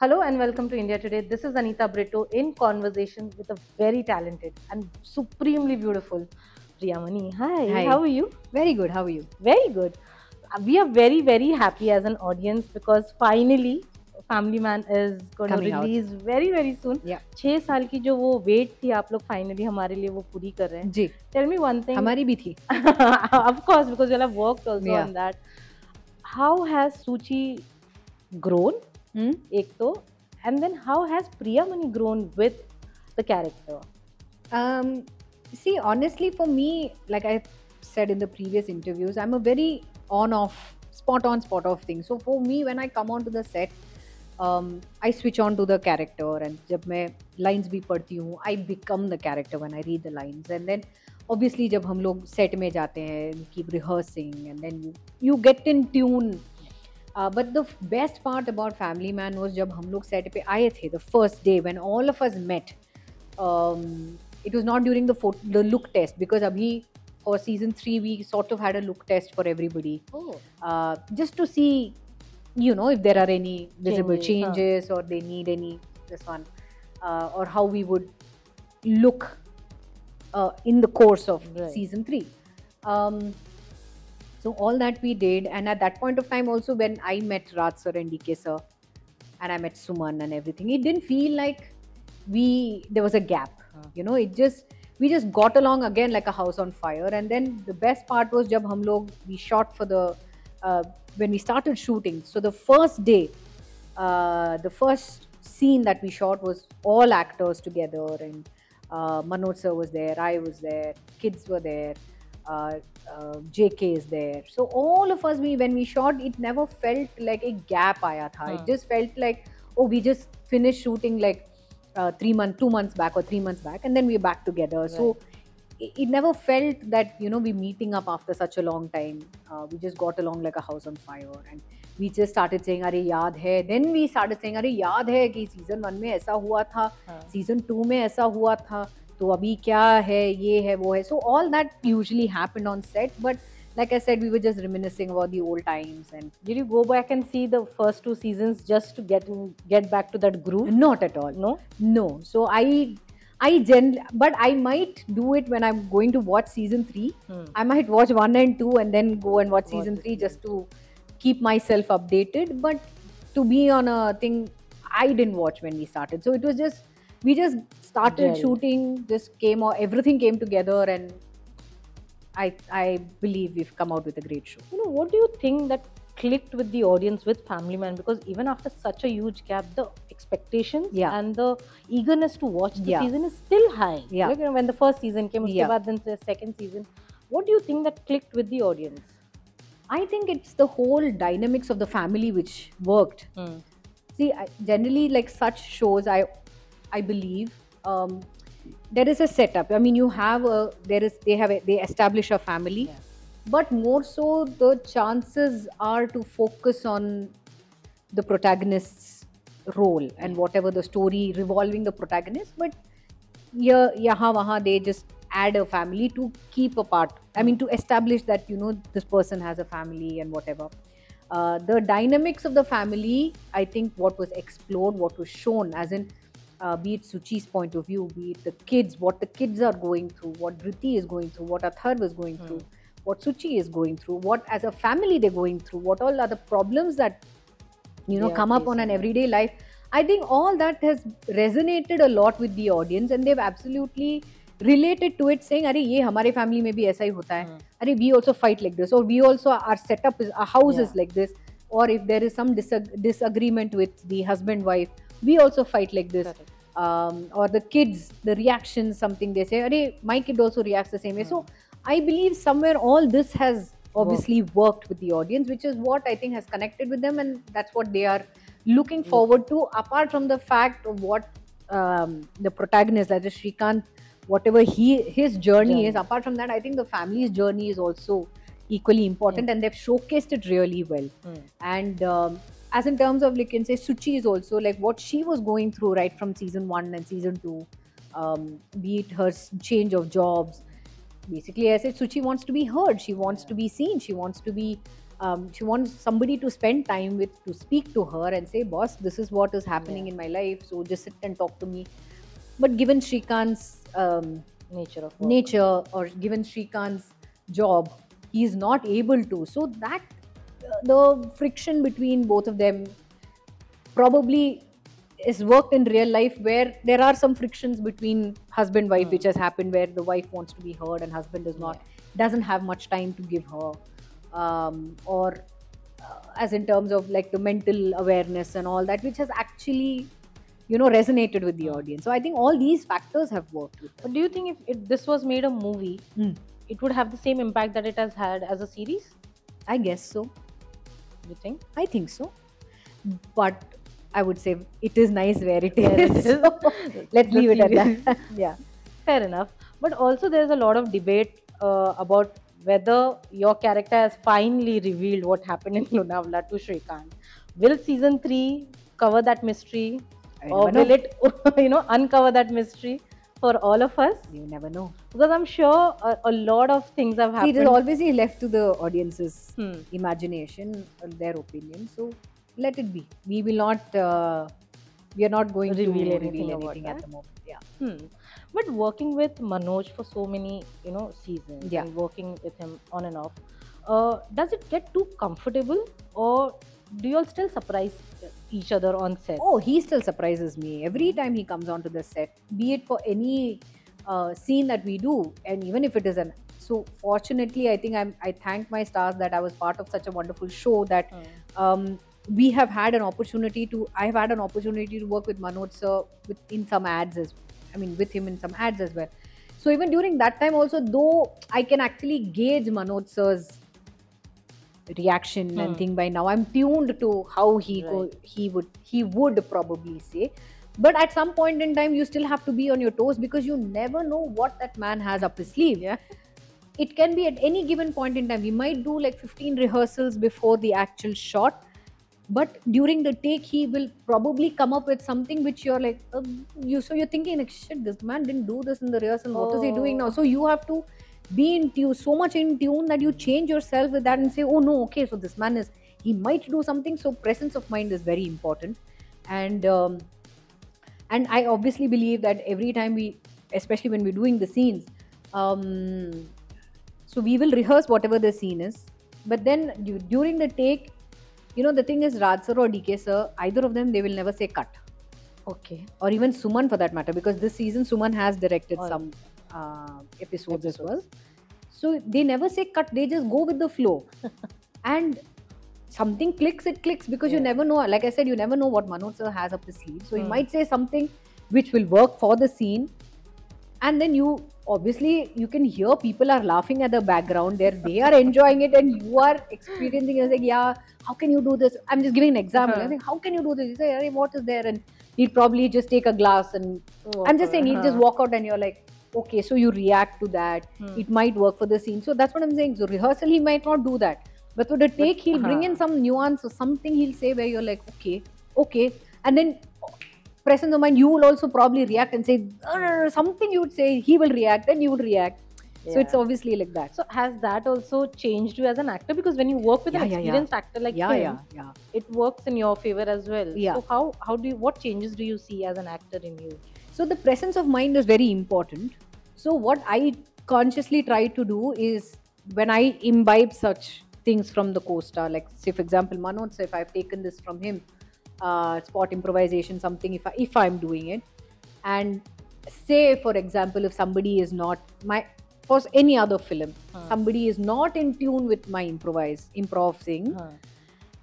Hello and welcome to India Today. This is Anita Brito in conversation with a very talented and supremely beautiful Priyamani. Hi, Hi. how are you? Very good. How are you? Very good. We are very, very happy as an audience because finally Family Man is going to Coming out. release very, very soon. Yeah. 6 साल की जो वो wait थी आप लोग finally हमारे लिए वो पूरी कर रहे हैं. जी. Tell me one thing. हमारी भी थी. Of course, because you have worked also Yeah. on that. How has Suchi grown? एक तो, and then how has Priyamani grown with the character? See, honestly, for me, like I said in the previous interviews, I'm a very on-off, spot-off thing. So for me, when I come onto the set, I switch on to the character, and जब मैं lines भी पढ़ती हूँ, I become the character when I read the lines, and then obviously जब हम लोग set में जाते हैं, keep rehearsing, and then you get in tune. But the best part about Family Man was जब हम लोग set पे आए थे, the first day when all of us met. It was not during the look test, because abhi for season 3 we sort of had a look test for everybody, just to see, if there are any visible changes or they need any this one, or how we would look in the course of season 3. So all that we did, and at that point of time also, when I met Raj sir and DK sir, and I met Suman and everything, it didn't feel like there was a gap. We just got along again like a house on fire. And then the best part was jab we shot for the when we started shooting. So the first day, the first scene that we shot was all actors together, and Manoj sir was there, I was there, kids were there, JK is there. So all of us, when we shot, it never felt like a gap aaya tha. It just felt like, oh, we just finished shooting like 2 months back or 3 months back, and then we're back together. Right. So it never felt that we meeting up after such a long time. We just got along like a house on fire, and we just started saying अरे याद है. Then we started saying अरे याद है कि season 1 में ऐसा हुआ था, season 2 में ऐसा हुआ था, तो अभी क्या है, ये है, वो है. So all that usually happened on set, but like I said, we were just reminiscing about the old times. And did you go back and see the first 2 seasons just to get back to that groove? Not at all. No. So but I might do it when I'm going to watch season 3. I might watch 1 and 2 and then go and watch season 3 just to keep myself updated. But to be on a thing, I didn't watch when we started. So it was just, we just started shooting, everything came together, and I believe we've come out with a great show. What do you think that clicked with the audience with Family Man? Because even after such a huge gap, the expectations and the eagerness to watch the season is still high. Yeah. Like, when the first season came, uske baad then the second season. What do you think that clicked with the audience? I think it's the whole dynamics of the family which worked. See, generally, like such shows, I believe, there is a setup. I mean, they establish a family, but more so the chances are to focus on the protagonist's role and whatever the story revolving the protagonist. But yahan wahan they just add a family to keep apart. I mean, to establish that this person has a family and whatever. The dynamics of the family, I think, what was explored, what was shown, as in be it Suchi's point of view, be it the kids, what the kids are going through, what Dhriti is going through, what Atharv is going through, what Suchi is going through, what as a family they're going through, what all are the problems that come up on an everyday life. I think all that has resonated a lot with the audience, and they've absolutely related to it, saying, "Arey, ye hamare family mein bhi aisa hi hota hai. Arey, we also fight like this, or we also, our setup is, our house is like this, or if there is some disagreement with the husband-wife, we also fight like this." Or the kids, the reactions, something they say, "Arey, my kid also reacts the same way." So I believe somewhere all this has obviously worked with the audience, which is what I think has connected with them, and that's what they are looking forward to. Apart from the fact of what the protagonist, like Shrikant, whatever his journey is, apart from that, I think the family's journey is also equally important, and they've showcased it really well. And as in terms of, like, you can say, Suchi is also like what she was going through right from season 1 and season 2, be it her change of jobs. Basically, I said, Suchi wants to be heard, she wants to be seen, she wants to be She wants somebody to spend time with, to speak to her and say, boss, this is what is happening in my life, so just sit and talk to me. But given Shrikant's nature of work. nature, or given Shrikant's job, he is not able to. So that the friction between both of them probably is worked in real life, where there are some frictions between husband wife which has happened, where the wife wants to be heard and husband doesn't have much time to give her, or as in terms of like the mental awareness and all that, which has actually resonated with the audience. So I think all these factors have worked with it. But do you think if this was made a movie, it would have the same impact that it has had as a series? I guess so. You think? I think so. But I would say it is nice where it is. So let's leave it at that. Yeah. Fair enough. But also there's a lot of debate about whether your character has finally revealed what happened in Lonavala to Shrikant. Will season 3 cover that mystery? Or will it uncover that mystery for all of us? You never know. Because I'm sure a lot of things have happened. See, it is always left to the audience's imagination and their opinion. So let it be. We will not. We are not going to reveal anything at the moment. Yeah. But working with Manoj for so many seasons, and working with him on and off, does it get too comfortable, or do you all still surprise each other on set? Oh, he still surprises me every time he comes onto the set, be it for any scene that we do, and even if it is an. So fortunately, I think I thank my stars that I was part of such a wonderful show that we have had an opportunity to. I've had an opportunity to work with Manoj sir in some ads with him in some ads as well. So even during that time also, though I can actually gauge Manoj sir's reaction and thing by now, I'm tuned to how he would probably say. But at some point in time, you still have to be on your toes, because you never know what that man has up his sleeve. Yeah. It can be at any given point in time. We might do like 15 rehearsals before the actual shot, but during the take he will probably come up with something which you're like so you're thinking like, shit, this man didn't do this in the rehearsal, what is he doing now? So you have to be in tune, so much in tune, that you change yourself with that and say, oh no, okay, so this man he might do something. So presence of mind is very important. And I obviously believe that every time especially when we're doing the scenes, so we will rehearse whatever the scene is, but then during the take, the thing is, Raj sir or DK sir, either of them, they will never say cut. Okay. Or even Suman for that matter, because this season Suman has directed some episodes as well. So they never say cut, they just go with the flow. And something clicks, it clicks, because you never know. Like I said, you never know what Manoj sir has up his sleeve. So he might say something which will work for the scene. And then you can hear people are laughing at the background there. They are enjoying it, and you are experiencing it. It's like, yeah, how can you do this? I'm just giving an example. I think, how can you do this? You say, hey, what is there? And he'd probably just take a glass and I'm just saying, he'd just walk out, and you're like, okay, so you react to that. It might work for the scene. So that's what I'm saying. So rehearsal, he might not do that. But for the take, he'll bring in some nuance or something he'll say where you're like, okay. And then presence of mind, you will also probably react and say something you would say, he will react, and you will react. Yeah. So it's obviously like that. So has that also changed you as an actor? Because when you work with an experienced actor like him, it works in your favor as well. Yeah. So what changes do you see as an actor in you? So the presence of mind is very important. So what I consciously try to do is, when I imbibe such things from the co-star, like say for example Manoj, if I've taken this from him, spot improvisation, something, if I'm doing it, and say for example if somebody is not for any other film, somebody is not in tune with my improv thing,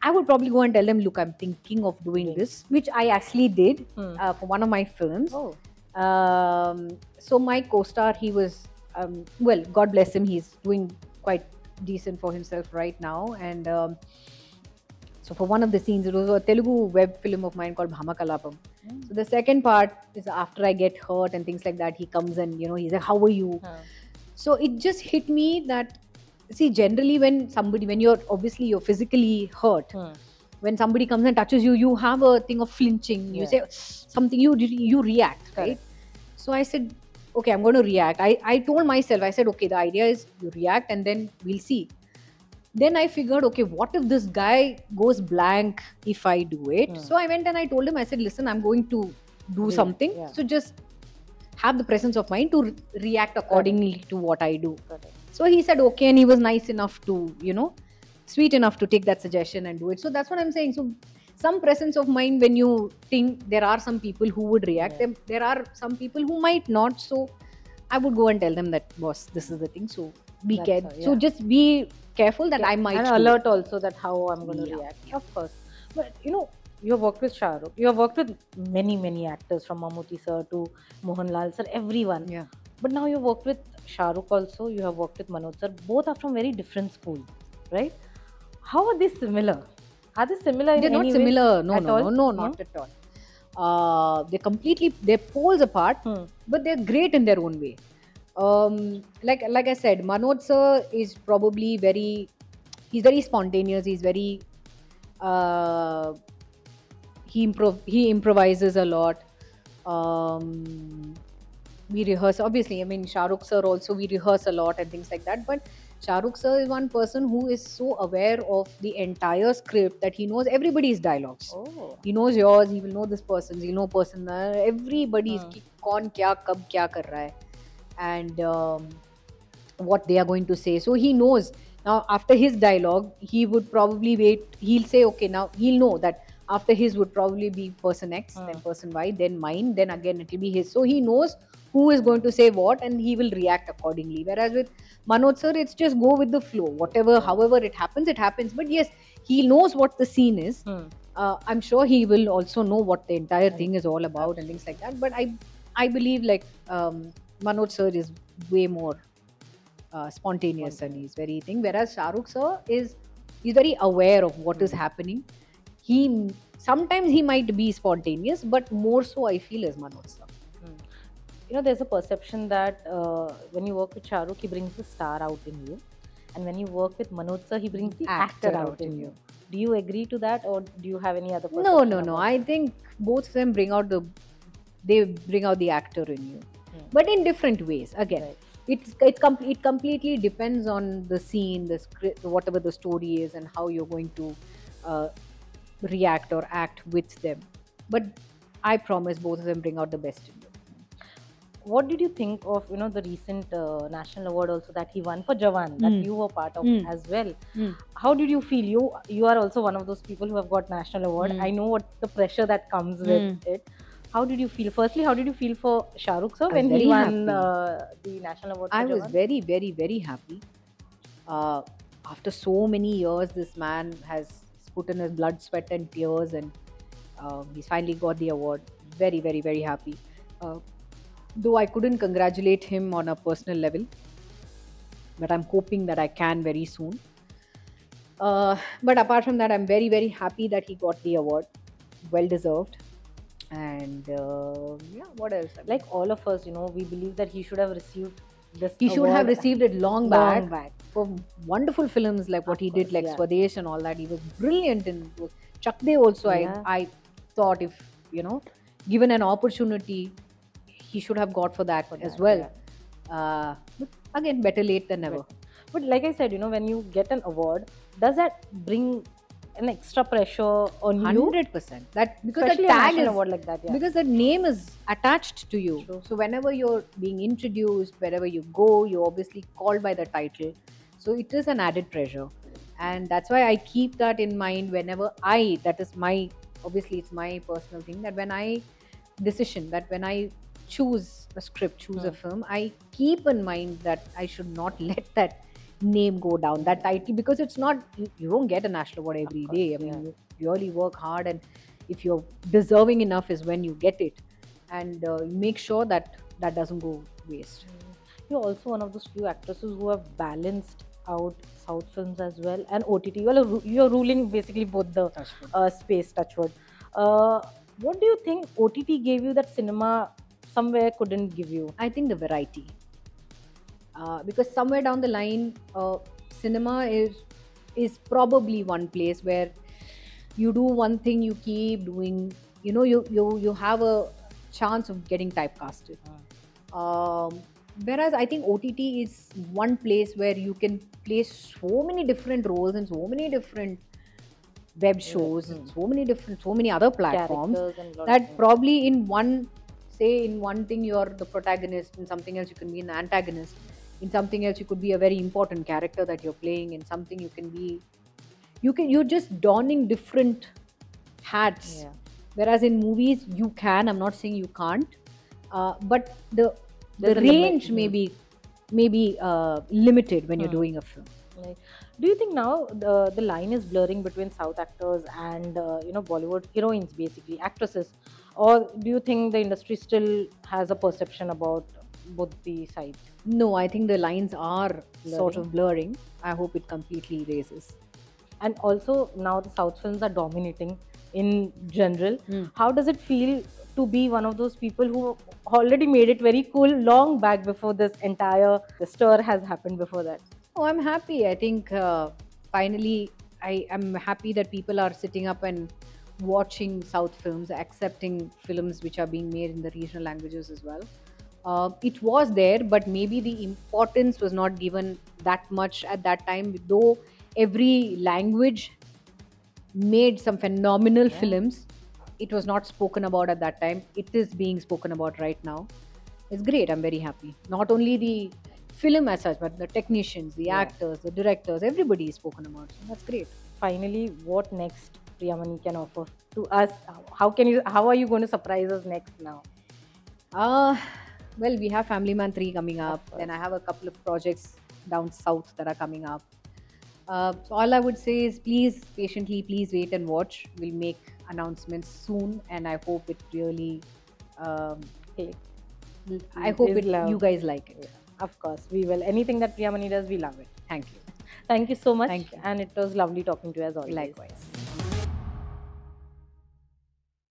I would probably go and tell them, look, I'm thinking of doing this, which I actually did for one of my films. So my co-star, he was well, God bless him, he's doing quite decent for himself right now. And so for one of the scenes, it was a Telugu web film of mine called Bhamakalapam. So the second part is after I get hurt and things like that, he comes and he's like, how are you? So it just hit me that, see, generally when you're physically hurt, when somebody comes and touches you, you have a thing of flinching. You say something, you react, right? So I said, okay, I'm going to react. I told myself, I said, okay, the idea is you react and then we'll see. then I figured, okay, what if this guy goes blank if I do it? So I went and I told him, I said, listen, I'm going to do something. Yeah. So just have the presence of mind to react accordingly to what I do. Correct. So he said, okay, and he was nice enough to, sweet enough to take that suggestion and do it. So that's what I'm saying. So some presence of mind when you think there are some people who would react, Yeah. there are some people who might not. So I would go and tell them that, boss, this is the thing. So be That's careful. all, So yeah. just be careful that I might and do it. alert also that how I'm going to Yeah. react. Of course, but you have worked with Shah Rukh. You have worked with many actors from Mammootty sir to Mohanlal sir, everyone. Yeah. But now you've worked with Shah Rukh also. You have worked with Manoj sir. Both are from very different schools, right? How are they similar? Are they similar in They're not any way similar. No, at no, all? no, not at all. They're poles apart, but they're great in their own way. Like I said, Manoj sir is probably he's very spontaneous. He's very he improvises a lot. We rehearse, obviously. I mean, Shah Rukh sir also, we rehearse a lot and things like that. But Shah Rukh sir is one person who is so aware of the entire script that he knows everybody's dialogues. Oh. He knows yours, he will know this person's, he'll know person. Everybody's ki kaun kya kab kya kar raha hai, and what they are going to say. So he knows. Now, after his dialogue, he would probably wait. He'll say, okay, now he'll know that after his would probably be person X, then person Y, then mine, then again it will be his. So he knows who is going to say what and he will react accordingly. Whereas with Manoj sir, it's just go with the flow. Whatever, however it happens, it happens. But yes, he knows what the scene is. I'm sure he will also know what the entire thing is all about and things like that. But I believe Manoj sir is way more spontaneous and he's very thing. Whereas Shah Rukh sir he's very aware of what is happening. He sometimes he might be spontaneous, but more so I feel is Manoj sir. There's a perception that when you work with Shah Rukh, he brings the star out in you, and when you work with Manoj sir, he brings the actor out in you. Do you agree to that, or do you have any other perception? No. I think both of them bring out the actor in you, but in different ways. Again, Right. it completely depends on the scene, the script, whatever the story is, and how you're going to react or act with them. But I promise both of them bring out the best in you. What did you think of the recent national award also that he won for Jawan, that you were part of as well? How did you feel? You are also one of those people who have got national award. I know what the pressure that comes with it. How did you feel? Firstly, how did you feel for Shah Rukh sir when he won the national award for I Jawan? was very, very, very happy. After so many years, this man has put in his blood, sweat, and tears, and he's finally got the award. Very, very, very happy. Though I couldn't congratulate him on a personal level, but I'm hoping that I can very soon. But apart from that, I'm very, very happy that he got the award. Well deserved. And what else? Like all of us, we believe that he should have received this He should award have received it long long back for wonderful films like what he did, like yeah. Swadesh and all that. He was brilliant in Chak De also. Yeah. I thought if given an opportunity, he should have got for that as well. yeah. But again, better late than never. Right. But like I said, when you get an award, does that bring an extra pressure on you? 100%. That because Especially the a tag national is award like that, yeah. because the name is attached to you. True. So whenever you're being introduced, wherever you go, you're obviously called by the title. So it is an added pressure, and that's why I keep that in mind whenever that is my, obviously it's my personal thing, that when I choose a script, choose a film, I keep in mind that I should not let that name go down, that title, because it's not, you don't get a national award every day. I mean, you really work hard, and if you're deserving enough is when you get it, and make sure that doesn't go waste. You're also one of those few actresses who have balanced out South films as well and OTT. You're ruling basically both the space, touchwood. What do you think OTT gave you that cinema somewhere couldn't give you? I think the variety. Because somewhere down the line, cinema is probably one place where you do one thing, you keep doing, you have a chance of getting typecasted. Whereas I think OTT is one place where you can play so many different roles and so many different web shows and so many other platforms, Characters and lot of that things. probably in one, say in one thing you're the protagonist, in something else you can be an antagonist, in something else you could be a very important character that you're playing, in something you can be, you're just donning different hats. Yeah. Whereas in movies you can, I'm not saying you can't, but the There's a range limit. may be limited when you're doing a film. Like, do you think now the line is blurring between South actors and Bollywood heroines, basically actresses, or do you think the industry still has a perception about both the sides? No, I think the lines are sort Blurring. of blurring. I hope it completely erases. And also now the South films are dominating in general. How does it feel to be one of those people who already made it very cool long back before this entire the stir has happened before that? Oh, I'm happy. I think finally I am happy that people are sitting up and watching South films, accepting films which are being made in the regional languages as well. It was there, but maybe the importance was not given that much at that time, though every language made some phenomenal films. It was not spoken about at that time. It is being spoken about right now. It's great. I'm very happy. Not only the film as such, but the technicians, the actors, the directors, everybody is spoken about. So that's great. Finally, what next Priyamani can offer to us? How are you going to surprise us next now? Well, we have Family Man 3 coming up. Then I have a couple of projects down south that are coming up. So all I would say is please, patiently, please wait and watch. We'll make announcements soon, and I hope it really. Um, Okay. I hope Is love. you guys like it. Of course, we will. Anything that Priyamani does, we love it. Thank you. Thank you so much. Thank you. And it was lovely talking to you as always. Likewise.